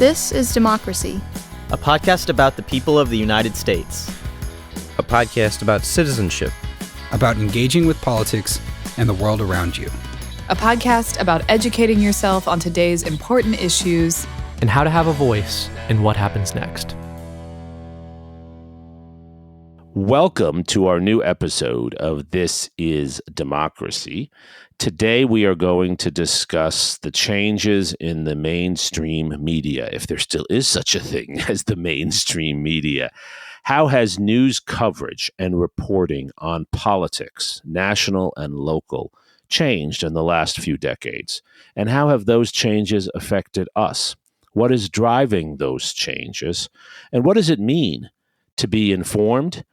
This is Democracy, a podcast about the people of the United States. A podcast about citizenship, about engaging with politics and the world around you. A podcast about educating yourself on today's important issues and how to have a voice in what happens next. Welcome to our new episode of This is Democracy. Today we are going to discuss the changes in the mainstream media, if there still is such a thing as the mainstream media. How has news coverage and reporting on politics, national and local, changed in the last few decades? And how have those changes affected us? What is driving those changes? And what does it mean to be informed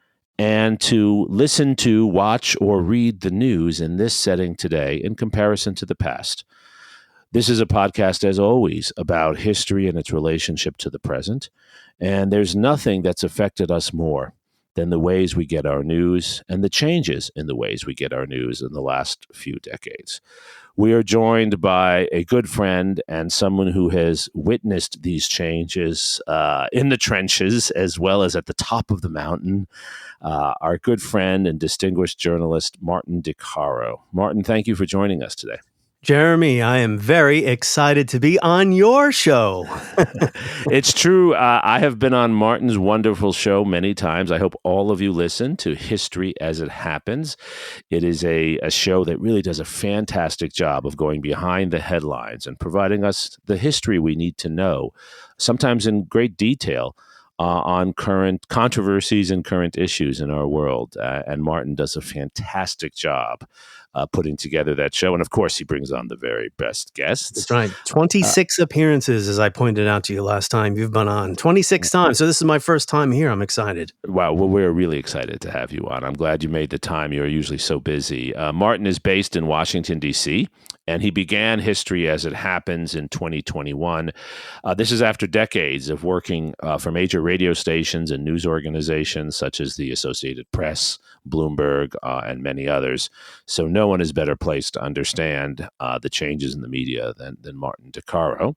and to listen to, watch, or read the news in this setting today in comparison to the past? This is a podcast, as always, about history and its relationship to the present. And there's nothing that's affected us more than the ways we get our news and the changes in the ways we get our news in the last few decades. We are joined by a good friend and someone who has witnessed these changes in the trenches as well as at the top of the mountain. Our good friend and distinguished journalist, Martin Di Caro. Martin, thank you for joining us today. Jeremy, I am very excited to be on your show. It's true. I have been on Martin's wonderful show many times. I hope all of you listen to History as It Happens. It is a show that really does a fantastic job of going behind the headlines and providing us the history we need to know, sometimes in great detail, on current controversies and current issues in our world. And Martin does a fantastic job putting together that show. And of course, he brings on the very best guests. That's right. 26 appearances, as I pointed out to you last time you've been on. 26 times. So this is my first time here. I'm excited. Wow. Well, we're really excited to have you on. I'm glad you made the time. You're usually so busy. Martin is based in Washington, D.C., and he began History as It Happens in 2021. This is after decades of working for major radio stations and news organizations such as the Associated Press, Bloomberg, and many others. So no one is better placed to understand the changes in the media than Martin Di Caro.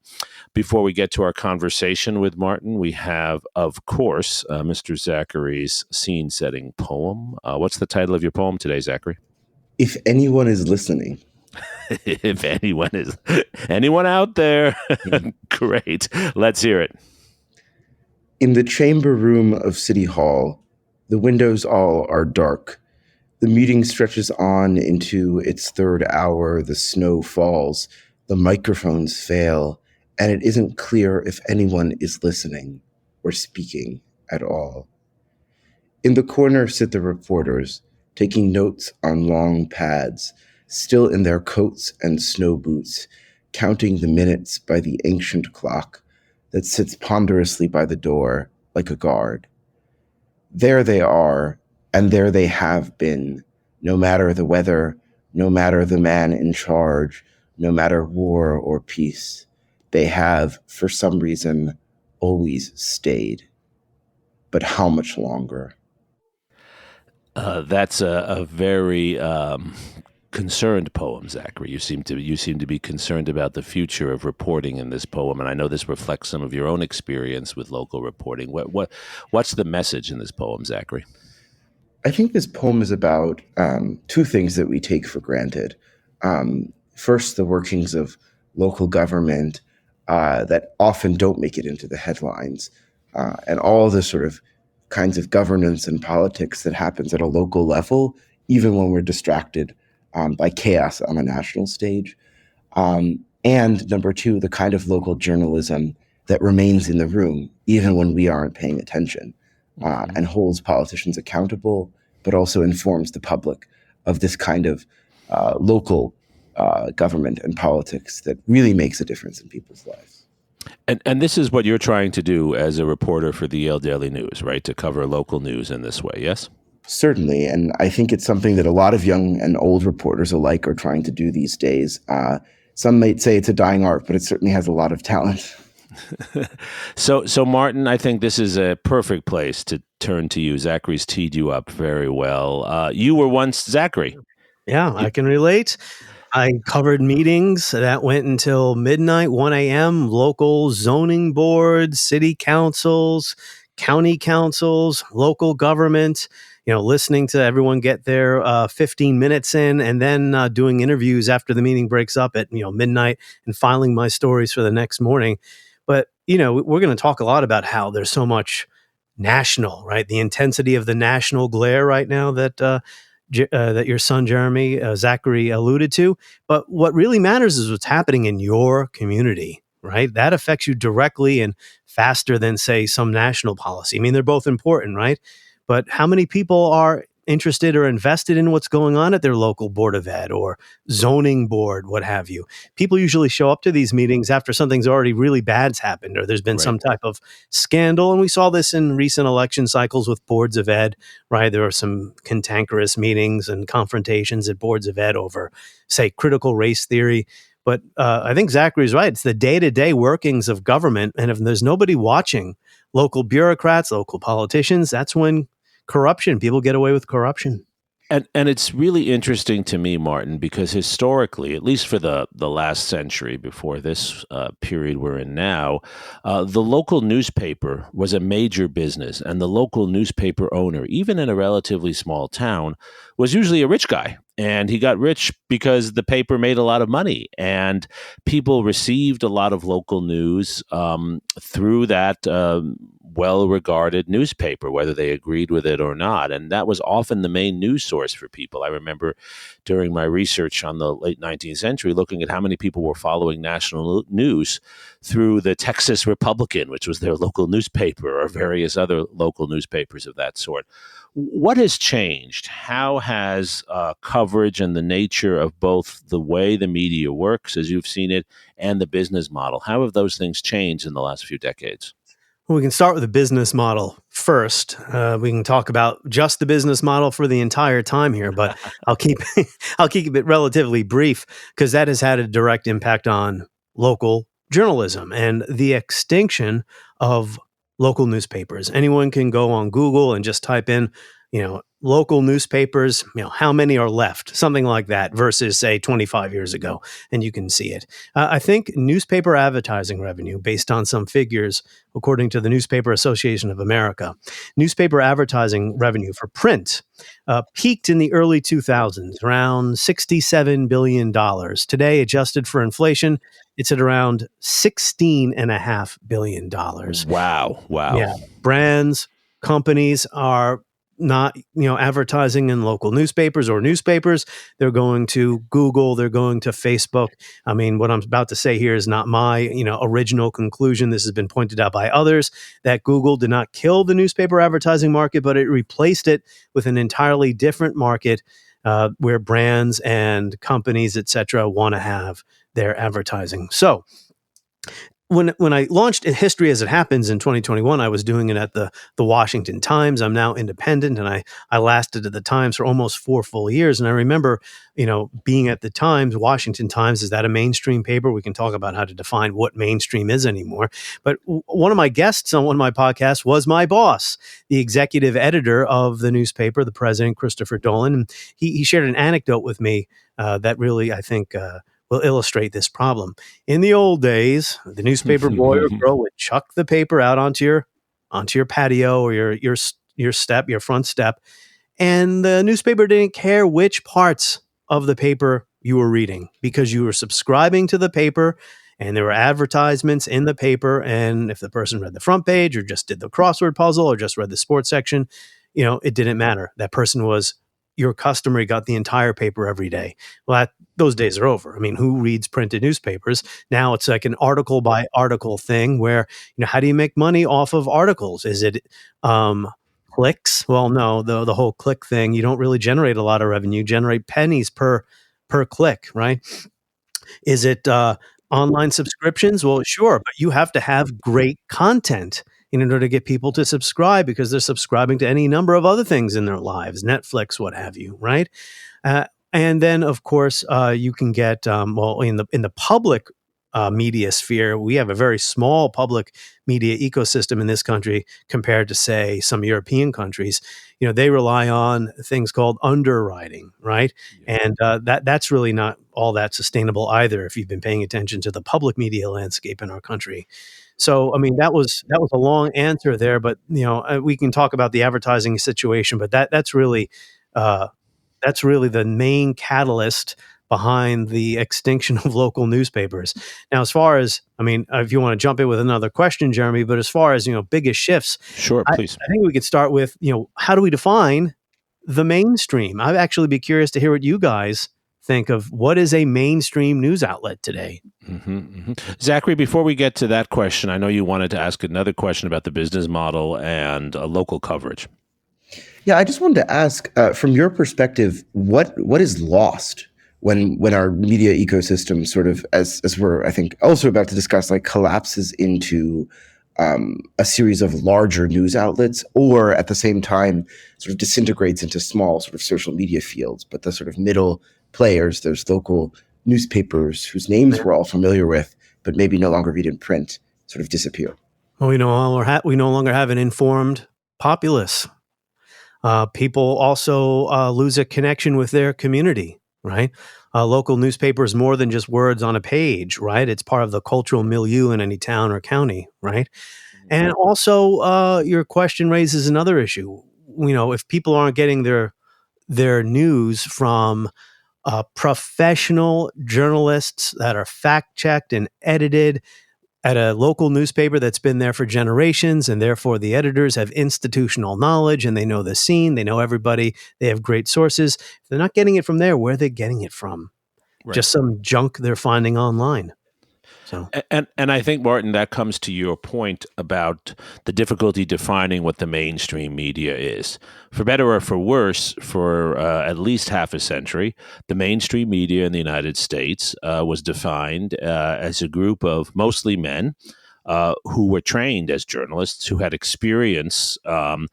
Before we get to our conversation with Martin, we have, of course, Mr. Zachary's scene-setting poem. What's the title of your poem today, Zachary? If anyone is listening. If anyone out there, great. Let's hear it. In the chamber room of City Hall, the windows all are dark. The meeting stretches on into its third hour. The snow falls. The microphones fail. And it isn't clear if anyone is listening or speaking at all. In the corner sit the reporters, taking notes on long pads, still in their coats and snow boots, counting the minutes by the ancient clock that sits ponderously by the door like a guard. There they are, and there they have been, no matter the weather, no matter the man in charge, no matter war or peace. They have, for some reason, always stayed. But how much longer? That's a very concerned poem, Zachary. You seem to be concerned about the future of reporting in this poem, and I know this reflects some of your own experience with local reporting. What's the message in this poem, Zachary? I think this poem is about two things that we take for granted. First, the workings of local government that often don't make it into the headlines, and all the sort of kinds of governance and politics that happens at a local level, even when we're distracted by chaos on a national stage. And number two, the kind of local journalism that remains in the room, even when we aren't paying attention, and holds politicians accountable, but also informs the public of this kind of local government and politics that really makes a difference in people's lives. And this is what you're trying to do as a reporter for the Yale Daily News, right? To cover local news in this way, yes? Certainly, and I think it's something that a lot of young and old reporters alike are trying to do these days. Some might say it's a dying art, but it certainly has a lot of talent. So Martin, I think this is a perfect place to turn to you. Zachary's teed you up very well. You were once Zachary. Yeah, I can relate. I covered meetings that went until midnight, 1 a.m., local zoning boards, city councils, county councils, local government, listening to everyone get their 15 minutes in, and then doing interviews after the meeting breaks up at, midnight, and filing my stories for the next morning. But, we're going to talk a lot about how there's so much national, right? The intensity of the national glare right now that your son Jeremy, Zachary, alluded to. But what really matters is what's happening in your community, right? That affects you directly and faster than, say, some national policy. I mean, they're both important, right? But how many people are interested or invested in what's going on at their local board of ed or zoning board, what have you? People usually show up to these meetings after something's already really bad's happened or there's been Right. some type of scandal. And we saw this in recent election cycles with boards of ed, right? There are some cantankerous meetings and confrontations at boards of ed over, say, critical race theory. But I think Zachary's right. It's the day-to-day workings of government. And if there's nobody watching, local bureaucrats, local politicians, that's when people get away with corruption. And it's really interesting to me, Martin, because historically, at least for the last century before this period we're in now, the local newspaper was a major business, and the local newspaper owner, even in a relatively small town, was usually a rich guy. And he got rich because the paper made a lot of money, and people received a lot of local news through that well-regarded newspaper, whether they agreed with it or not. And that was often the main news source for people. I remember during my research on the late 19th century, looking at how many people were following national news through the Texas Republican, which was their local newspaper, or various other local newspapers of that sort. What has changed? How has coverage and the nature of both the way the media works, as you've seen it, and the business model, how have those things changed in the last few decades? Well, we can start with the business model first. We can talk about just the business model for the entire time here, but I'll keep I'll keep it relatively brief because that has had a direct impact on local journalism and the extinction of local newspapers. Anyone can go on Google and just type in, local newspapers, how many are left, something like that, versus say 25 years ago, and you can see it. I think newspaper advertising revenue, based on some figures, according to the Newspaper Association of America, newspaper advertising revenue for print peaked in the early 2000s, around $67 billion. Today, adjusted for inflation, it's at around $16.5 billion. Wow. Yeah. Brands, companies are not, advertising in local newspapers or newspapers. They're going to Google, they're going to Facebook. I mean, what I'm about to say here is not my, original conclusion. This has been pointed out by others that Google did not kill the newspaper advertising market, but it replaced it with an entirely different market where brands and companies, et cetera, want to have their advertising. So when I launched History as It Happens in 2021, I was doing it at the Washington Times. I'm now independent, and I lasted at the Times for almost 4 full years. And I remember, being at the Times, Washington Times, is that a mainstream paper? We can talk about how to define what mainstream is anymore. But one of my guests on one of my podcasts was my boss, the executive editor of the newspaper, the president, Christopher Dolan. And he shared an anecdote with me that really, I think, will illustrate this problem. In the old days, the newspaper boy or girl would chuck the paper out onto your patio or your front step, and the newspaper didn't care which parts of the paper you were reading because you were subscribing to the paper and there were advertisements in the paper. And if the person read the front page or just did the crossword puzzle or just read the sports section, it didn't matter. That person was your customer. He got the entire paper every day. Well, those days are over. I mean, who reads printed newspapers? Now it's like an article by article thing where, how do you make money off of articles? Is it clicks? Well, no, the whole click thing, you don't really generate a lot of revenue. You generate pennies per click, right? Is it online subscriptions? Well, sure, but you have to have great content in order to get people to subscribe because they're subscribing to any number of other things in their lives, Netflix, what have you, right? And then, of course, you can get in the public media sphere, we have a very small public media ecosystem in this country compared to, say, some European countries. They rely on things called underwriting, right? And that's really not all that sustainable either if you've been paying attention to the public media landscape in our country. So, I mean, that was a long answer there, but we can talk about the advertising situation, but uh, that's really the main catalyst behind the extinction of local newspapers. Now, as far as, I mean, if you want to jump in with another question, Jeremy, but as far as, biggest shifts, Sure, please. I think we could start with, how do we define the mainstream? I'd actually be curious to hear what you guys think of what is a mainstream news outlet today. Zachary, before we get to that question, I know you wanted to ask another question about the business model and local coverage. Yeah, I just wanted to ask, from your perspective, what is lost when our media ecosystem sort of, as we're, I think, also about to discuss, like collapses into a series of larger news outlets, or at the same time sort of disintegrates into small sort of social media fields. But the sort of middle players, those local newspapers whose names we're all familiar with, but maybe no longer read in print, sort of disappear. Well, we no longer have an informed populace. People also lose a connection with their community, right? Local newspaper is more than just words on a page, right? It's part of the cultural milieu in any town or county, right? And also, your question raises another issue. If people aren't getting their news from professional journalists that are fact-checked and edited at a local newspaper that's been there for generations, and therefore the editors have institutional knowledge and they know the scene, they know everybody, they have great sources. If they're not getting it from there, where are they getting it from? Right. Just some junk they're finding online. So, and I think, Martin, that comes to your point about the difficulty defining what the mainstream media is. For better or for worse, for at least half a century, the mainstream media in the United States was defined as a group of mostly men who were trained as journalists, who had experience and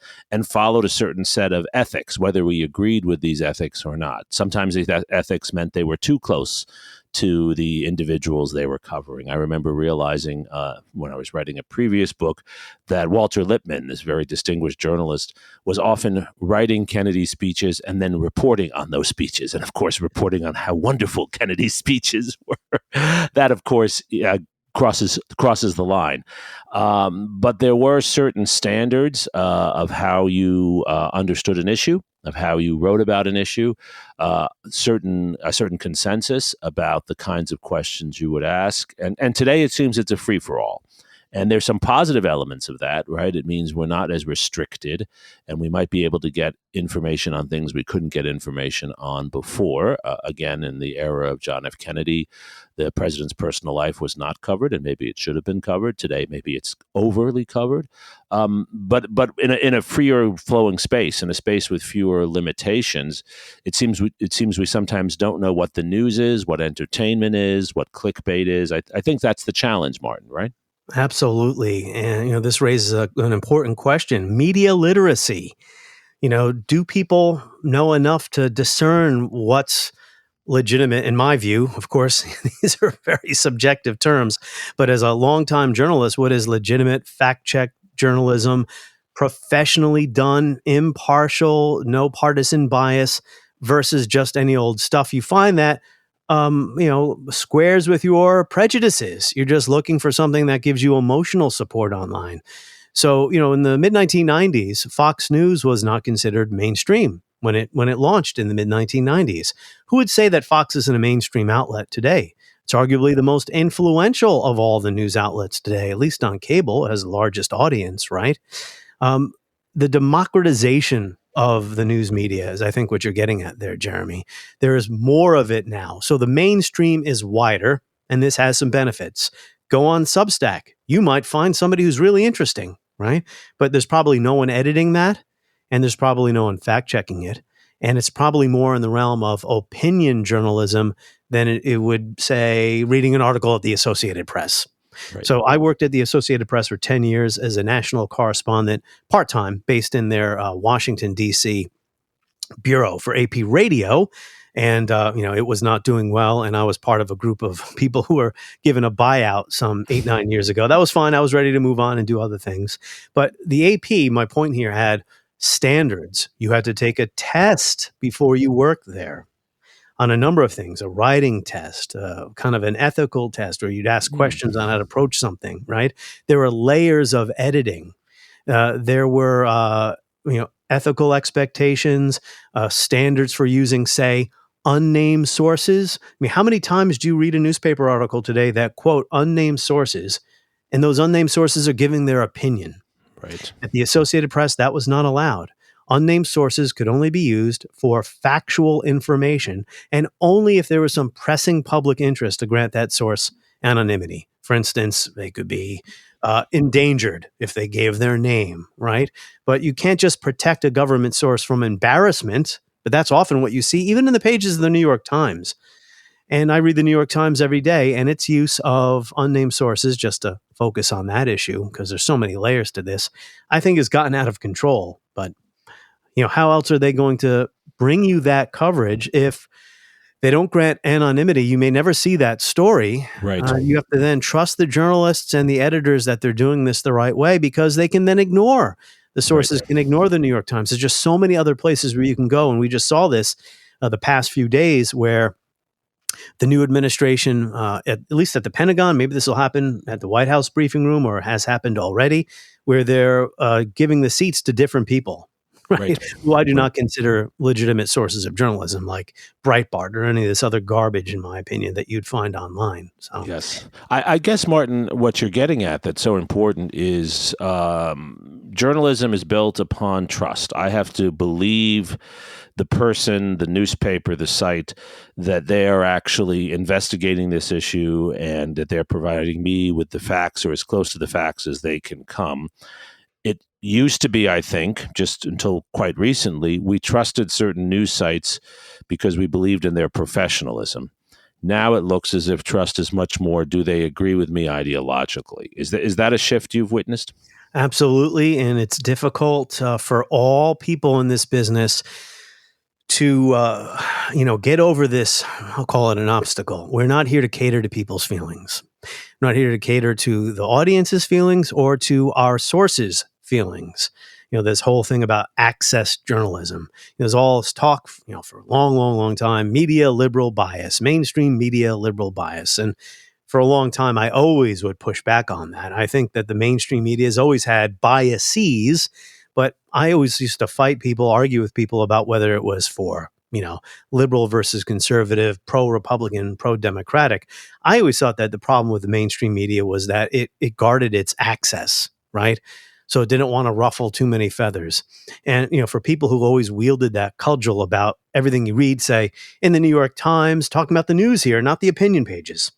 followed a certain set of ethics, whether we agreed with these ethics or not. Sometimes these ethics meant they were too close to the individuals they were covering. I remember realizing when I was writing a previous book that Walter Lippmann, this very distinguished journalist, was often writing Kennedy's speeches and then reporting on those speeches. And of course, reporting on how wonderful Kennedy's speeches were. That, of course, crosses the line. But there were certain standards of how you understood an issue, of how you wrote about an issue, a certain consensus about the kinds of questions you would ask. And today it seems it's a free-for-all. And there's some positive elements of that, right? It means we're not as restricted, and we might be able to get information on things we couldn't get information on before. Again, in the era of John F. Kennedy, the president's personal life was not covered, and maybe it should have been covered. Today, maybe it's overly covered. But in a freer flowing space, in a space with fewer limitations, it seems we sometimes don't know what the news is, what entertainment is, what clickbait is. I think that's the challenge, Martin, right? absolutely. And, this raises an important question. Media literacy. Do people know enough to discern what's legitimate? In my view, of course, these are very subjective terms, but as a longtime journalist, what is legitimate fact-check journalism, professionally done, impartial, no partisan bias, versus just any old stuff? You find that squares with your prejudices. You're just looking for something that gives you emotional support online. So, in the mid-1990s, Fox News was not considered mainstream when it launched in the mid-1990s. Who would say that Fox isn't a mainstream outlet today? It's arguably the most influential of all the news outlets today, at least on cable. It has the largest audience, right? The democratization of the news media is, I think, what you're getting at there, Jeremy. There is more of it now. So the mainstream is wider, and this has some benefits. Go on Substack. You might find somebody who's really interesting, right? But there's probably no one editing that, and there's probably no one fact-checking it. And it's probably more in the realm of opinion journalism than it would, say, reading an article at the Associated Press. Right. So I worked at the Associated Press for 10 years as a national correspondent, part-time, based in their Washington, D.C. bureau for AP Radio. And, it was not doing well. And I was part of a group of people who were given a buyout some 8-9 years ago. That was fine. I was ready to move on and do other things. But the AP, my point here, had standards. You had to take a test before you worked there. on a number of things, a writing test, kind of an ethical test, where you'd ask questions on how to approach something, right? There were layers of editing. There were, ethical expectations, standards for using, say, unnamed sources. I mean, how many times do you read a newspaper article today that quote unnamed sources, and those unnamed sources are giving their opinion? Right. At the Associated Press, that was not allowed. Unnamed sources could only be used for factual information, and only if there was some pressing public interest to grant that source anonymity. For instance, they could be endangered if they gave their name, right? But you can't just protect a government source from embarrassment. But that's often what you see, even in the pages of the New York Times. And I read the New York Times every day, and its use of unnamed sources, just to focus on that issue, because there's so many layers to this, I think has gotten out of control. But, how else are they going to bring you that coverage if they don't grant anonymity? You may never see that story. Right. You have to then trust the journalists and the editors that they're doing this the right way, because they can then ignore the sources, can ignore the New York Times. There's just so many other places where you can go. And we just saw this the past few days, where the new administration, at least at the Pentagon, maybe this will happen at the White House briefing room, or has happened already, where they're giving the seats to different people, right? Who I do not consider legitimate sources of journalism, like Breitbart or any of this other garbage, in my opinion, that you'd find online. So yes, I guess, Martin, what you're getting at that's so important is journalism is built upon trust. I have to believe the person, the newspaper, the site, that they are actually investigating this issue and that they're providing me with the facts, or as close to the facts as they can come. It used to be, I think, just until quite recently, we trusted certain news sites because we believed in their professionalism. Now it looks as if trust is much more, do they agree with me ideologically? Is that a shift you've witnessed? Absolutely. And it's difficult for all people in this business to, get over this. I'll call it an obstacle. We're not here to cater to people's feelings. We're not here to cater to the audience's feelings or to our sources' feelings. This whole thing about access journalism. There's all this talk, for a long, long, long time, media liberal bias, mainstream media liberal bias. And for a long time, I always would push back on that. I think that the mainstream media has always had biases, but I always used to fight people, argue with people about whether it was for, liberal versus conservative, pro-Republican, pro-Democratic. I always thought that the problem with the mainstream media was that it guarded its access, right? So it didn't want to ruffle too many feathers. And, for people who always wielded that cudgel about everything you read, say, in the New York Times, talking about the news here, not the opinion pages.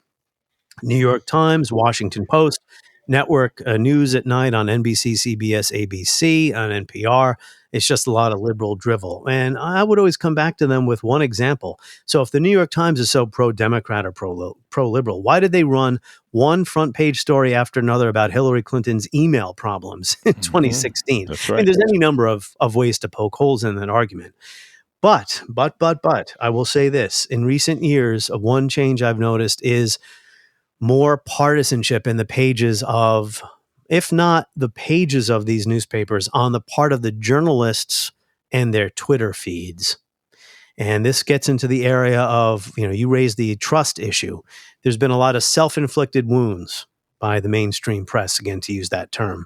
New York Times, Washington Post, network news at night on NBC, CBS, ABC, on NPR. It's just a lot of liberal drivel. And I would always come back to them with one example. So if the New York Times is so pro-Democrat or pro-liberal, why did they run one front page story after another about Hillary Clinton's email problems in 2016? That's right. I mean, there's any number of ways to poke holes in that argument. But, I will say this. In recent years, one change I've noticed is more partisanship in the pages of, if not the pages of these newspapers, on the part of the journalists and their Twitter feeds. And this gets into the area of, you raise the trust issue. There's been a lot of self-inflicted wounds by the mainstream press, again, to use that term.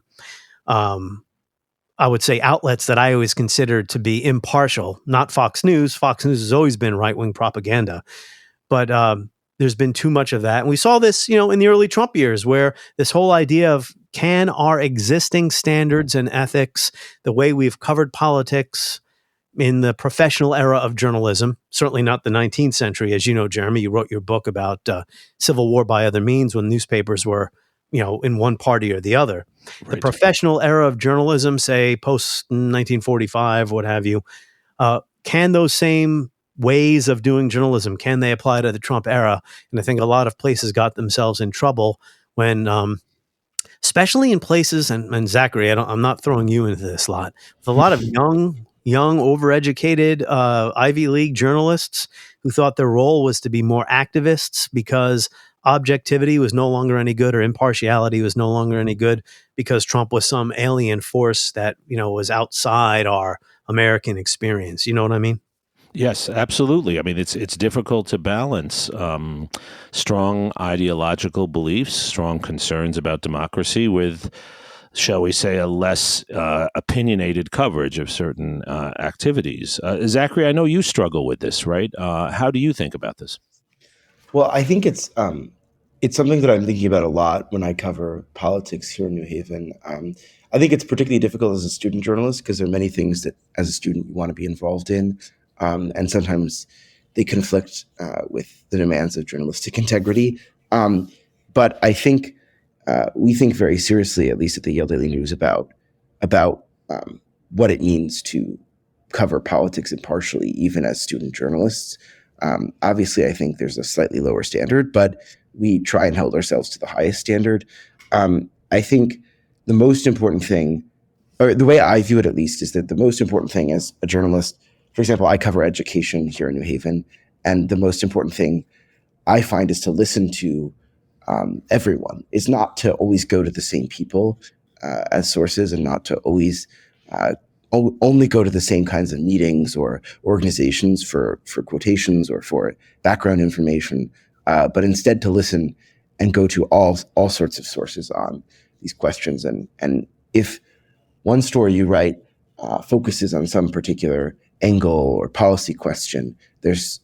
I would say outlets that I always considered to be impartial, not Fox News. Fox News has always been right-wing propaganda. But there's been too much of that. And we saw this, in the early Trump years, where this whole idea of, can our existing standards and ethics, the way we've covered politics in the professional era of journalism, certainly not the 19th century, as you know, Jeremy, you wrote your book about civil war by other means when newspapers were, in one party or the other. Right. The professional era of journalism, say post 1945, what have you, can those same ways of doing journalism, can they apply to the Trump era? And I think a lot of places got themselves in trouble when, especially in places, and Zachary, I'm not throwing you into this lot, with a lot of young, overeducated Ivy League journalists who thought their role was to be more activists because objectivity was no longer any good, or impartiality was no longer any good because Trump was some alien force that, was outside our American experience. You know what I mean? Yes, absolutely. I mean, it's difficult to balance strong ideological beliefs, strong concerns about democracy with, shall we say, a less opinionated coverage of certain activities. Zachary, I know you struggle with this, right? How do you think about this? Well, I think it's something that I'm thinking about a lot when I cover politics here in New Haven. I think it's particularly difficult as a student journalist because there are many things that, as a student, you want to be involved in, and sometimes they conflict with the demands of journalistic integrity. But I think we think very seriously, at least at the Yale Daily News, about what it means to cover politics impartially, even as student journalists. Obviously, I think there's a slightly lower standard, but we try and hold ourselves to the highest standard. I think the most important thing, or the way I view it at least, is that the most important thing as a journalist, for example, I cover education here in New Haven, and the most important thing I find is to listen to everyone, is not to always go to the same people as sources, and not to always only go to the same kinds of meetings or organizations for quotations or for background information, but instead to listen and go to all sorts of sources on these questions. And if one story you write focuses on some particular angle or policy question, there's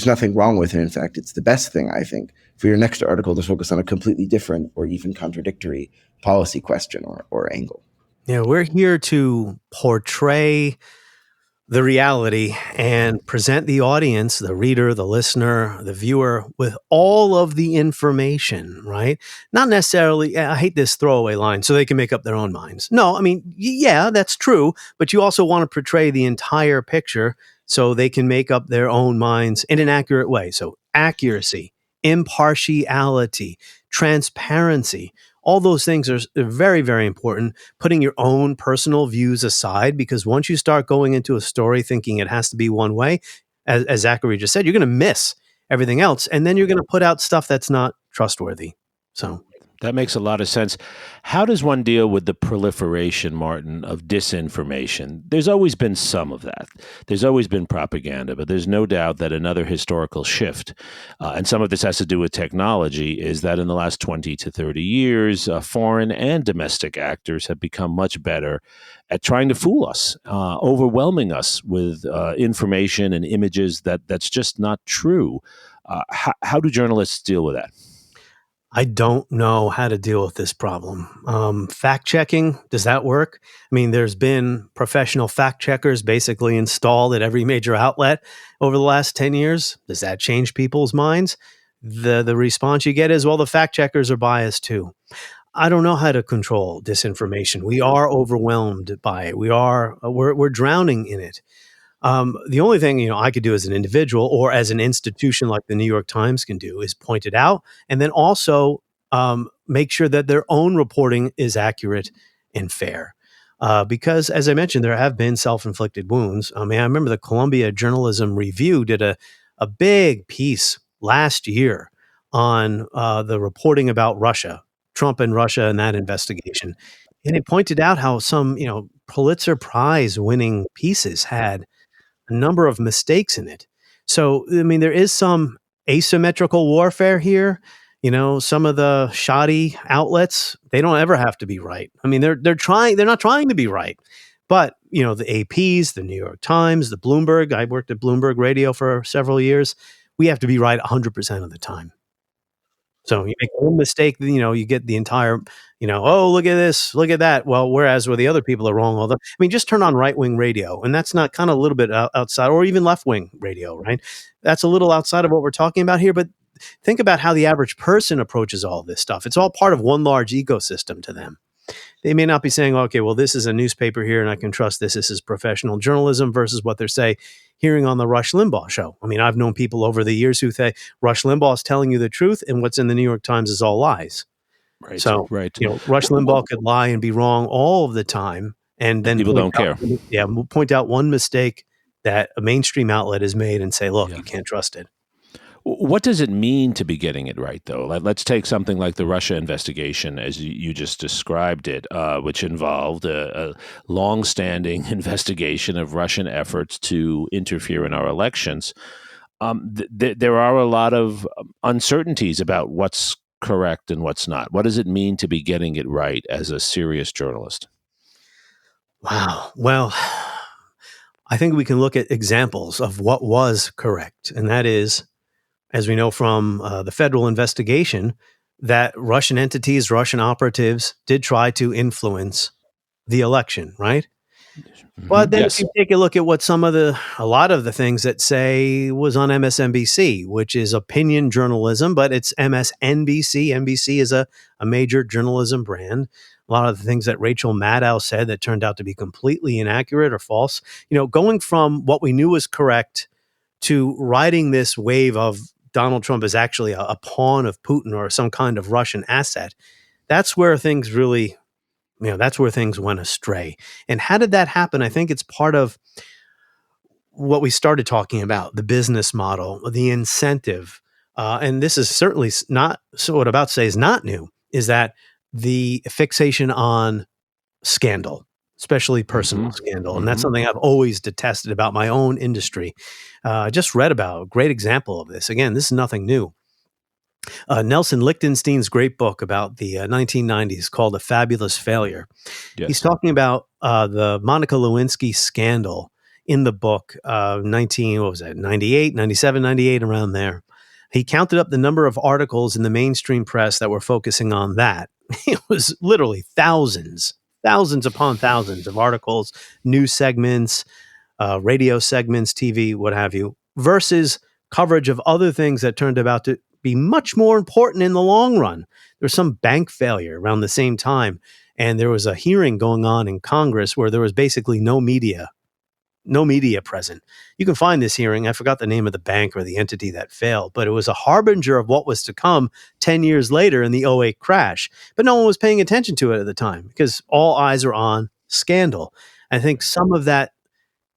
nothing wrong with it. In fact, it's the best thing, I think, for your next article to focus on a completely different or even contradictory policy question or angle. Yeah, we're here to portray the reality and present the audience, the reader, the listener, the viewer, with all of the information, right? Not necessarily, I hate this throwaway line, so they can make up their own minds. No, I mean, yeah, that's true, but you also want to portray the entire picture so they can make up their own minds in an accurate way. So accuracy, impartiality, transparency, all those things are very, very important. Putting your own personal views aside, because once you start going into a story thinking it has to be one way, as Zachary just said, you're going to miss everything else. And then you're going to put out stuff that's not trustworthy. So that makes a lot of sense. How does one deal with the proliferation, Martin, of disinformation? There's always been some of that. There's always been propaganda, but there's no doubt that another historical shift, and some of this has to do with technology, is that in the last 20 to 30 years, foreign and domestic actors have become much better at trying to fool us, overwhelming us with information and images that's just not true. How do journalists deal with that? I don't know how to deal with this problem. Fact checking, does that work? I mean, there's been professional fact checkers basically installed at every major outlet over the last 10 years. Does that change people's minds? The response you get is, well, the fact checkers are biased too. I don't know how to control disinformation. We are overwhelmed by it. We're drowning in it. The only thing I could do as an individual or as an institution like the New York Times can do is point it out, and then also make sure that their own reporting is accurate and fair. Because, as I mentioned, there have been self-inflicted wounds. I mean, I remember the Columbia Journalism Review did a big piece last year on the reporting about Russia, Trump and Russia, and that investigation, and it pointed out how some Pulitzer Prize winning pieces had a number of mistakes in it. So, I mean, there is some asymmetrical warfare here. Some of the shoddy outlets, they don't ever have to be right. I mean, they're not trying to be right. But, the APs, the New York Times, the Bloomberg, I worked at Bloomberg Radio for several years. We have to be right 100% of the time. So you make one mistake, you get the entire, oh, look at this, look at that. Well, whereas where the other people are wrong, just turn on right-wing radio, and that's not kind of a little bit outside, or even left-wing radio, right? That's a little outside of what we're talking about here, but think about how the average person approaches all this stuff. It's all part of one large ecosystem to them. They may not be saying, okay, well, this is a newspaper here and I can trust this. This is professional journalism versus what they're hearing on the Rush Limbaugh show. I mean, I've known people over the years who say Rush Limbaugh is telling you the truth and what's in the New York Times is all lies. Right. So, right. Rush Limbaugh could lie and be wrong all of the time. And then people don't care. Yeah. Point out one mistake that a mainstream outlet has made and say, look, you can't trust it. What does it mean to be getting it right, though? Let's take something like the Russia investigation, as you just described it, which involved a long-standing investigation of Russian efforts to interfere in our elections. There are a lot of uncertainties about what's correct and what's not. What does it mean to be getting it right as a serious journalist? Wow. Well, I think we can look at examples of what was correct. And that is, as we know from the federal investigation, that Russian entities, Russian operatives did try to influence the election, right? But then if Yes. you take a look at what a lot of the things that say was on MSNBC, which is opinion journalism, but it's MSNBC. NBC is a major journalism brand. A lot of the things that Rachel Maddow said that turned out to be completely inaccurate or false, going from what we knew was correct to riding this wave of Donald Trump is actually a pawn of Putin or some kind of Russian asset. That's where things really, that's where things went astray. And how did that happen? I think it's part of what we started talking about, the business model, the incentive. And this is certainly not, so what I'm about to say is not new, is that the fixation on scandal, especially personal scandal. And that's something I've always detested about my own industry. I just read about a great example of this. Again, this is nothing new. Nelson Lichtenstein's great book about the 1990s called A Fabulous Failure. Yes. He's talking about the Monica Lewinsky scandal in the book, 98, 97, 98, around there. He counted up the number of articles in the mainstream press that were focusing on that. It was literally thousands upon thousands of articles, news segments, radio segments, TV, what have you, versus coverage of other things that turned out to be much more important in the long run. There's some bank failure around the same time, and there was a hearing going on in Congress where there was basically no media present. You can find this hearing. I forgot the name of the bank or the entity that failed, but it was a harbinger of what was to come 10 years later in the '08 crash. But no one was paying attention to it at the time because all eyes are on scandal. I think some of that,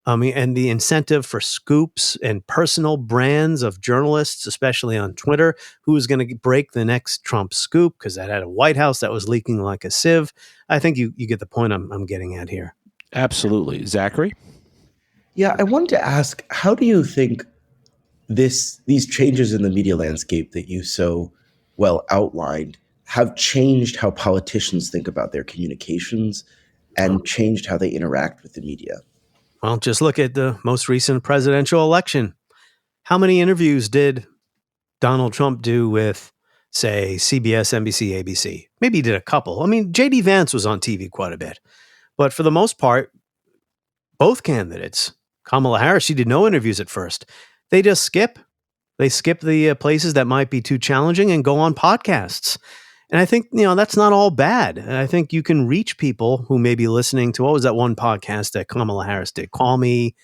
and the incentive for scoops and personal brands of journalists, especially on Twitter, who was going to break the next Trump scoop because that had a White House that was leaking like a sieve. I think you get the point I'm getting at here. Absolutely. Zachary? Yeah, I wanted to ask, how do you think these changes in the media landscape that you so well outlined have changed how politicians think about their communications and changed how they interact with the media? Well, just look at the most recent presidential election. How many interviews did Donald Trump do with, say, CBS, NBC, ABC? Maybe he did a couple. I mean, J.D. Vance was on TV quite a bit. But for the most part, both candidates, Kamala Harris, she did no interviews at first. They just skip. They skip the places that might be too challenging and go on podcasts. And I think, that's not all bad. And I think you can reach people who may be listening to, what was that one podcast that Kamala Harris did? Call Me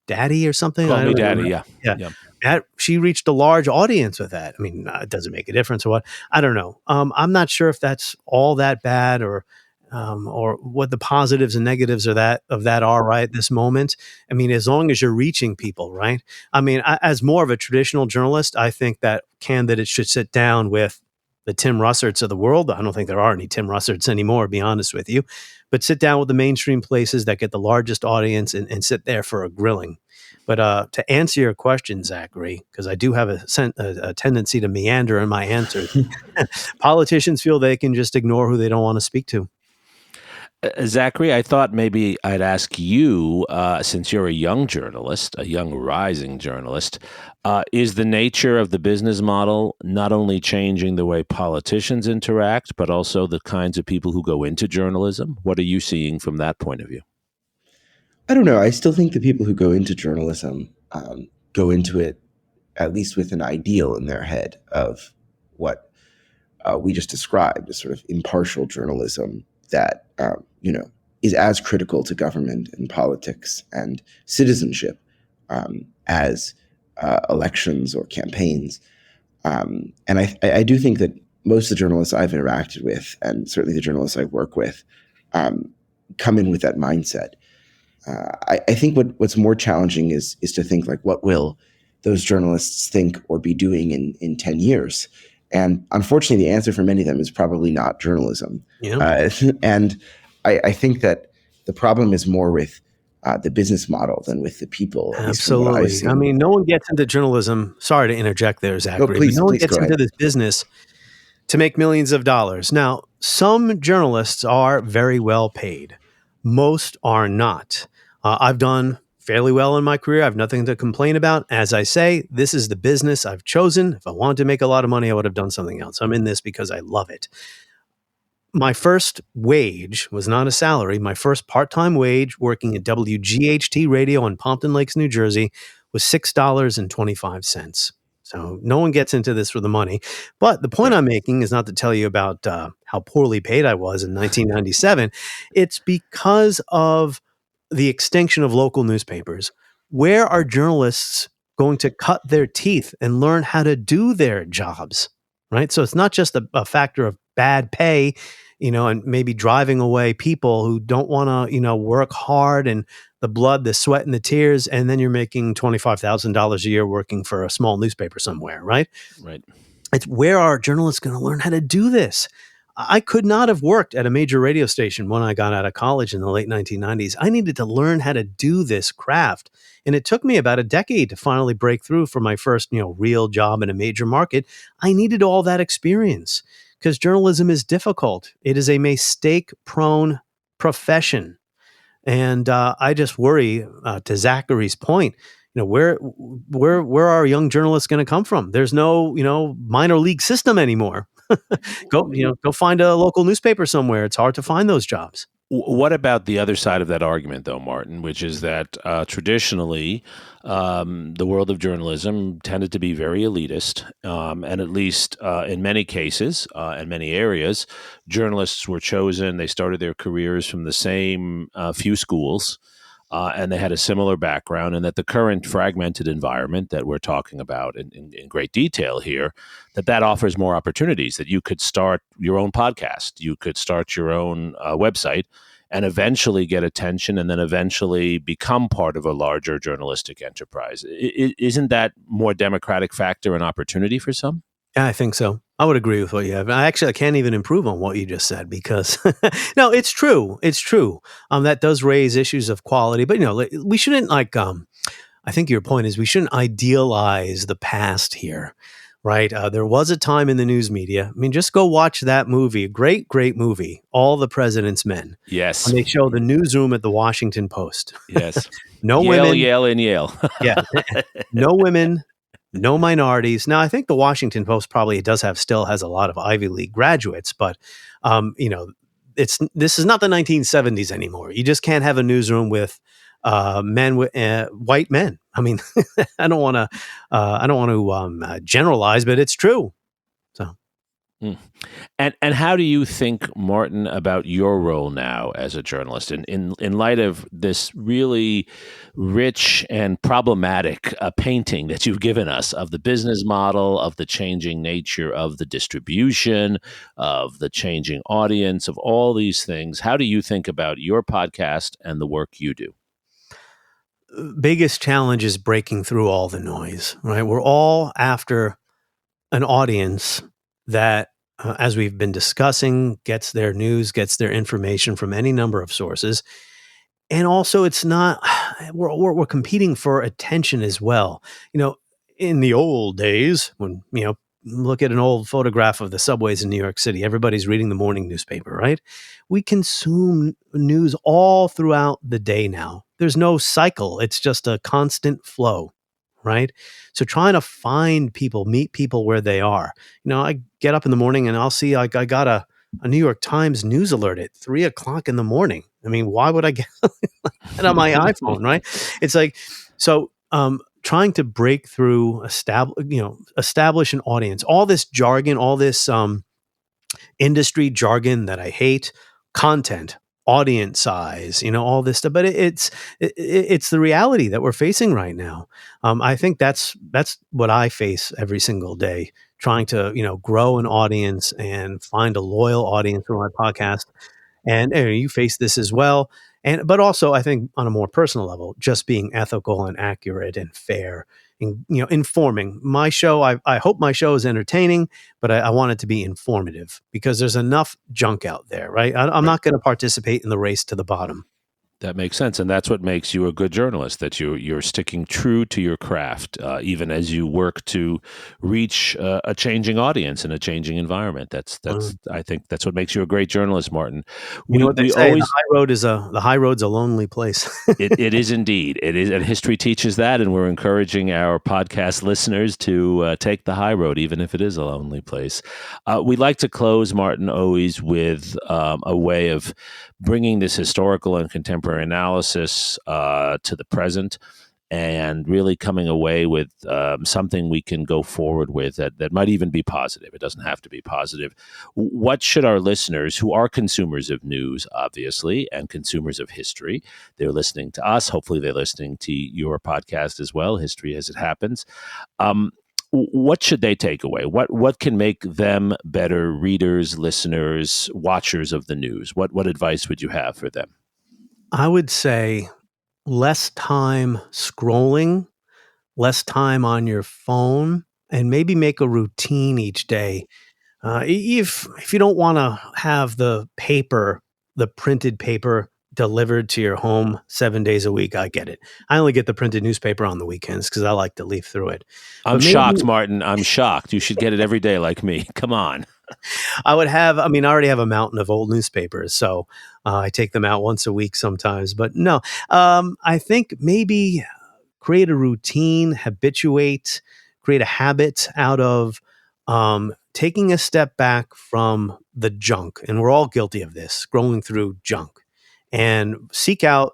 Daddy or something? Call I Me don't Daddy, remember. yeah. She reached a large audience with that. I mean, it doesn't make a difference or what. I don't know. I'm not sure if that's all that bad or what the positives and negatives of that are right at this moment. I mean, as long as you're reaching people, right? I mean, as more of a traditional journalist, I think that candidates should sit down with the Tim Russerts of the world. I don't think there are any Tim Russerts anymore, to be honest with you, but sit down with the mainstream places that get the largest audience and sit there for a grilling. But to answer your question, Zachary, because I do have a tendency to meander in my answers, politicians feel they can just ignore who they don't want to speak to. Zachary, I thought maybe I'd ask you, since you're a young journalist, a young rising journalist, is the nature of the business model not only changing the way politicians interact, but also the kinds of people who go into journalism? What are you seeing from that point of view? I don't know. I still think the people who go into journalism go into it at least with an ideal in their head of what we just described as sort of impartial journalism that is as critical to government and politics and citizenship as elections or campaigns. And I do think that most of the journalists I've interacted with, and certainly the journalists I work with, come in with that mindset. I think what's more challenging is to think like, what will those journalists think or be doing in 10 years? And unfortunately, the answer for many of them is probably not journalism. Yeah. And I think that the problem is more with the business model than with the people, at least from what I've Absolutely. seen. I mean, no one gets into journalism. Sorry to interject there, No, Zachary, but no one please gets go into ahead. this business to make millions of dollars. Now, some journalists are very well paid. Most are not. I've done fairly well in my career. I have nothing to complain about. As I say, this is the business I've chosen. If I wanted to make a lot of money, I would have done something else. I'm in this because I love it. My first wage was not a salary. My first part-time wage working at WGHT Radio in Pompton Lakes, New Jersey was $6.25. So no one gets into this for the money. But the point I'm making is not to tell you about how poorly paid I was in 1997. It's because of the extinction of local newspapers. Where are journalists going to cut their teeth and learn how to do their jobs? Right. So it's not just a factor of bad pay, and maybe driving away people who don't want to, work hard and the blood, the sweat, and the tears, and then you're making $25,000 a year working for a small newspaper somewhere, right? Right. It's where are journalists going to learn how to do this? I could not have worked at a major radio station when I got out of college in the late 1990s. I needed to learn how to do this craft. And it took me about a decade to finally break through for my first, real job in a major market. I needed all that experience because journalism is difficult. It is a mistake-prone profession. And I just worry, to Zachary's point, where are young journalists going to come from? There's no, minor league system anymore. Go find a local newspaper somewhere. It's hard to find those jobs. What about the other side of that argument, though, Martin, which is that traditionally the world of journalism tended to be very elitist, and at least in many cases and many areas, journalists were chosen. They started their careers from the same few schools, and they had a similar background, and that the current fragmented environment that we're talking about in great detail here, that offers more opportunities, that you could start your own podcast, you could start your own website, and eventually get attention, and then eventually become part of a larger journalistic enterprise. Isn't that more democratic factor and opportunity for some? Yeah, I think so. I would agree with what you have. I can't even improve on what you just said because no, it's true. It's true. That does raise issues of quality, but we shouldn't I think your point is we shouldn't idealize the past here, right? There was a time in the news media. I mean, just go watch that movie. Great, great movie. All the President's Men. Yes. And they show the newsroom at the Washington Post. Yes. No Yale, women. Yale, and Yale. Yeah. No women. No minorities. Now, I think the Washington Post probably still has a lot of Ivy League graduates, but this is not the 1970s anymore. You just can't have a newsroom with white men. I mean, I don't want to generalize, but it's true. So. And how do you think, Martin, about your role now as a journalist in light of this really rich and problematic painting that you've given us of the business model, of the changing nature of the distribution, of the changing audience, of all these things? How do you think about your podcast and the work you do? Biggest challenge is breaking through all the noise, right? We're all after an audience that, as we've been discussing, gets their news, gets their information from any number of sources. And also it's not, we're competing for attention as well. In the old days when, look at an old photograph of the subways in New York City, everybody's reading the morning newspaper, right? We consume news all throughout the day now. There's no cycle. It's just a constant flow. Right. So trying to find people, meet people where they are. I get up in the morning and I'll see I got a New York Times news alert at 3:00 in the morning. I mean, why would I get that on my iPhone? Right. It's like, so trying to break through, establish an audience, all this jargon, all this industry jargon that I hate, content, audience size, all this stuff. But it's the reality that we're facing right now. I think that's what I face every single day, trying to grow an audience and find a loyal audience for my podcast. And you face this as well. But also, I think on a more personal level, just being ethical and accurate and fair informing. My show, I hope my show is entertaining, but I want it to be informative because there's enough junk out there, right? I'm not going to participate in the race to the bottom. That makes sense, and that's what makes you a good journalist. That you're sticking true to your craft, even as you work to reach a changing audience in a changing environment. I think that's what makes you a great journalist, Martin. You know what they say: the high road's a lonely place. It is indeed. It is, and history teaches that, and we're encouraging our podcast listeners to take the high road, even if it is a lonely place. We like to close, Martin, always with a way of bringing this historical and contemporary analysis to the present, and really coming away with something we can go forward with that might even be positive. It doesn't have to be positive. What should our listeners, who are consumers of news, obviously, and consumers of history, they're listening to us. Hopefully they're listening to your podcast as well, History as It Happens. What should they take away? What can make them better readers, listeners, watchers of the news? What advice would you have for them? I would say less time scrolling, less time on your phone, and maybe make a routine each day. If you don't want to have the printed paper delivered to your home 7 days a week, I get it. I only get the printed newspaper on the weekends because I like to leaf through it. I'm shocked, Martin. I'm shocked. You should get it every day like me. Come on. I already have a mountain of old newspapers, so I take them out once a week sometimes. But no, I think maybe create a routine, create a habit out of taking a step back from the junk. And we're all guilty of this, scrolling through junk. And seek out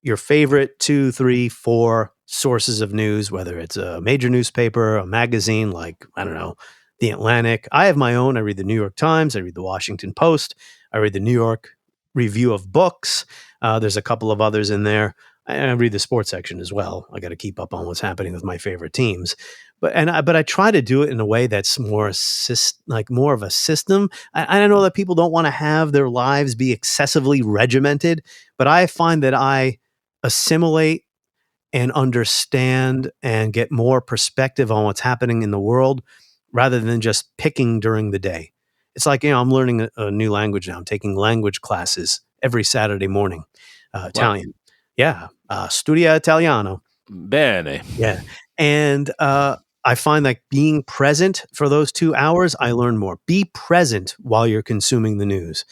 your favorite 2, 3, 4 sources of news, whether it's a major newspaper, a magazine like, I don't know, The Atlantic. I have my own. I read the New York Times. I read the Washington Post. I read the New York Review of Books. There's a couple of others in there. I read the sports section as well. I got to keep up on what's happening with my favorite teams. But I try to do it in a way that's more of a system. I know that people don't want to have their lives be excessively regimented, but I find that I assimilate and understand and get more perspective on what's happening in the world rather than just picking during the day. It's like, I'm learning a new language now. I'm taking language classes every Saturday morning. Italian. Yeah. Studia Italiano. Bene. Yeah. And I find like being present for those 2 hours, I learn more. Be present while you're consuming the news.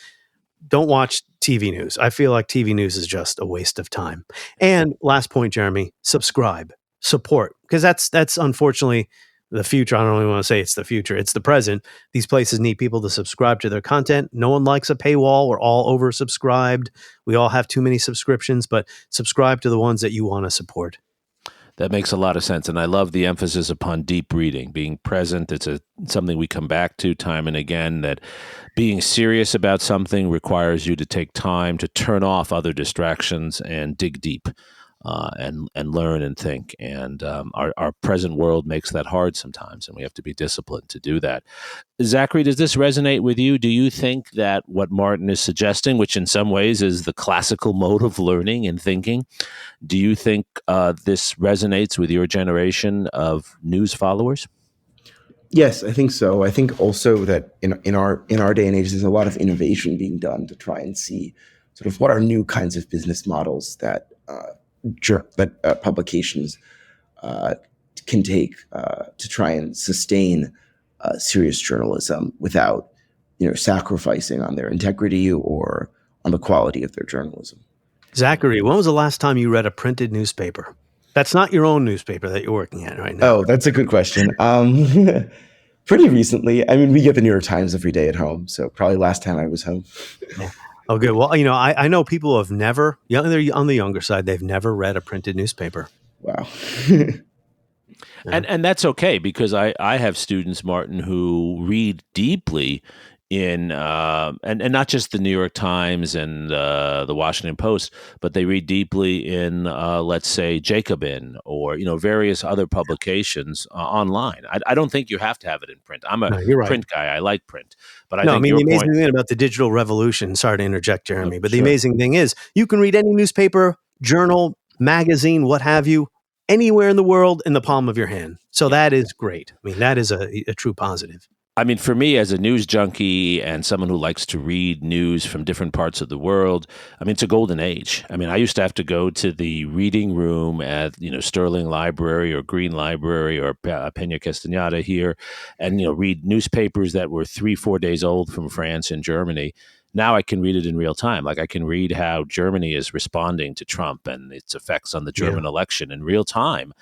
Don't watch TV news. I feel like TV news is just a waste of time. And last point, Jeremy, subscribe, support, because that's unfortunately the future. I don't really want to say it's the future. It's the present. These places need people to subscribe to their content. No one likes a paywall. We're all oversubscribed. We all have too many subscriptions, but subscribe to the ones that you want to support. That makes a lot of sense. And I love the emphasis upon deep reading, being present. It's something we come back to time and again, that being serious about something requires you to take time to turn off other distractions and dig deep and learn and think. And our present world makes that hard sometimes, and we have to be disciplined to do that. Zachary, does this resonate with you? Do you think that what Martin is suggesting, which in some ways is the classical mode of learning and thinking, do you think this resonates with your generation of news followers? Yes, I think so. I think also that in our day and age, there's a lot of innovation being done to try and see sort of what are new kinds of business models that publications can take to try and sustain serious journalism without, sacrificing on their integrity or on the quality of their journalism. Zachary, when was the last time you read a printed newspaper? That's not your own newspaper that you're working at right now. Oh, that's a good question. Pretty recently. I mean, we get the New York Times every day at home, so probably last time I was home. Yeah. Oh, good. Well, I know people who have never, they're on the younger side, they've never read a printed newspaper. Wow. And that's okay, because I have students, Martin, who read deeply in and not just the New York Times and the Washington Post, but they read deeply in let's say Jacobin or various other publications online. I don't think you have to have it in print. I'm a print guy. I like print, but the amazing thing about the digital revolution. Sorry to interject, Jeremy, but the amazing thing is you can read any newspaper, journal, magazine, what have you, anywhere in the world in the palm of your hand. So that is great. I mean, that is a true positive. I mean, for me as a news junkie and someone who likes to read news from different parts of the world, I mean, it's a golden age. I mean, I used to have to go to the reading room at, Sterling Library or Green Library or Peña Castañeda here and, read newspapers that were 3-4 days old from France and Germany. Now I can read it in real time. Like I can read how Germany is responding to Trump and its effects on the German election in real time,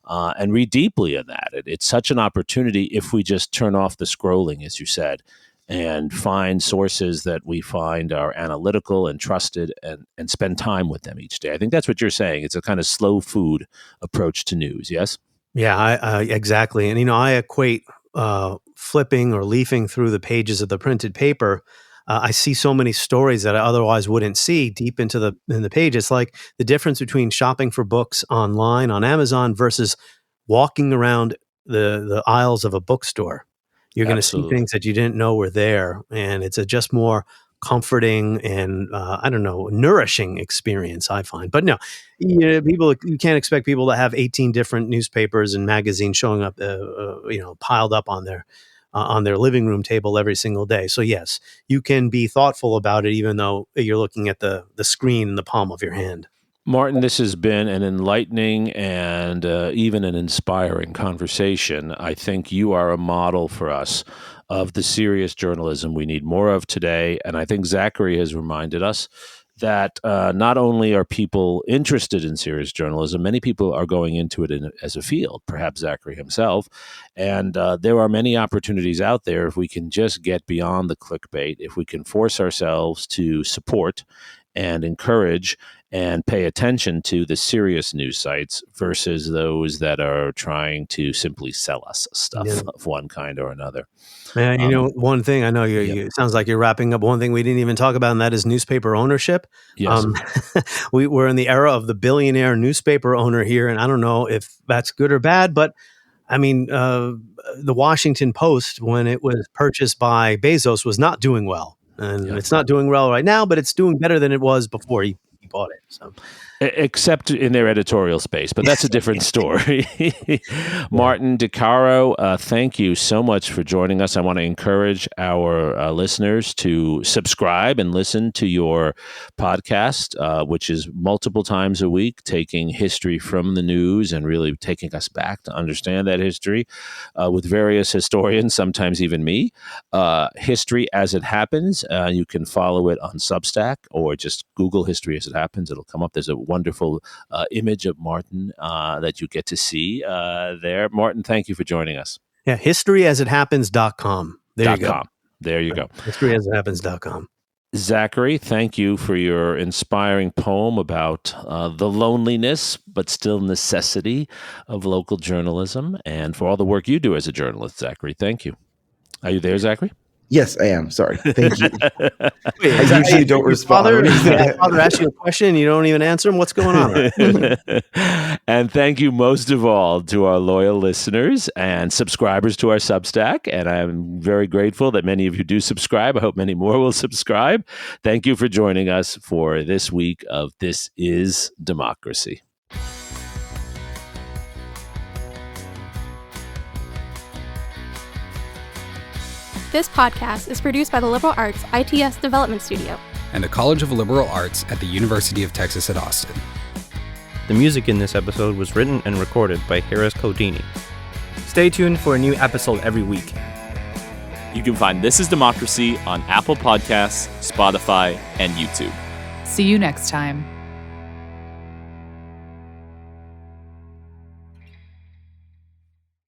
and read deeply in that. It's such an opportunity if we just turn off the scrolling, as you said, and find sources that we find are analytical and trusted and spend time with them each day. I think that's what you're saying. It's a kind of slow food approach to news, yes? Yeah, exactly. And, I equate flipping or leafing through the pages of the printed paper. I see so many stories that I otherwise wouldn't see deep in the page. It's like the difference between shopping for books online on Amazon versus walking around the aisles of a bookstore. You're going to see things that you didn't know were there, and it's a just more comforting and nourishing experience, I find. But no, you can't expect people to have 18 different newspapers and magazines showing up, piled up on their living room table every single day. So yes, you can be thoughtful about it, even though you're looking at the screen in the palm of your hand. Martin, this has been an enlightening and even an inspiring conversation. I think you are a model for us of the serious journalism we need more of today. And I think Zachary has reminded us that not only are people interested in serious journalism, many people are going into it as a field, perhaps Zachary himself. And there are many opportunities out there if we can just get beyond the clickbait, if we can force ourselves to support and encourage and pay attention to the serious news sites versus those that are trying to simply sell us stuff of one kind or another. One thing I know it sounds like you're wrapping up. One thing we didn't even talk about, and that is newspaper ownership. Yes. We're in the era of the billionaire newspaper owner here, and I don't know if that's good or bad, but I mean, the Washington Post, when it was purchased by Bezos, was not doing well. And it's not doing well right now, but it's doing better than it was before he bought it. So, except in their editorial space, but that's a different story. Martin Di Caro, thank you so much for joining us. I want to encourage our listeners to subscribe and listen to your podcast, which is multiple times a week, taking history from the news and really taking us back to understand that history with various historians, sometimes even me. History as it happens. You can follow it on Substack or just Google History as it happens. It'll come up. There's a wonderful image of Martin that you get to see there. Martin, thank you for joining us. Yeah, historyasithappens.com. There you go. There you go. Historyasithappens.com. Zachary, thank you for your inspiring poem about the loneliness, but still necessity of local journalism, and for all the work you do as a journalist, Zachary. Thank you. Are you there, Zachary? Yes, I am. Sorry. Thank you. Wait, I usually don't respond. Father asks you a question and you don't even answer him. What's going on? And thank you most of all to our loyal listeners and subscribers to our Substack. And I'm very grateful that many of you do subscribe. I hope many more will subscribe. Thank you for joining us for this week of This Is Democracy. This podcast is produced by the Liberal Arts ITS Development Studio and the College of Liberal Arts at the University of Texas at Austin. The music in this episode was written and recorded by Harris Codini. Stay tuned for a new episode every week. You can find This Is Democracy on Apple Podcasts, Spotify, and YouTube. See you next time.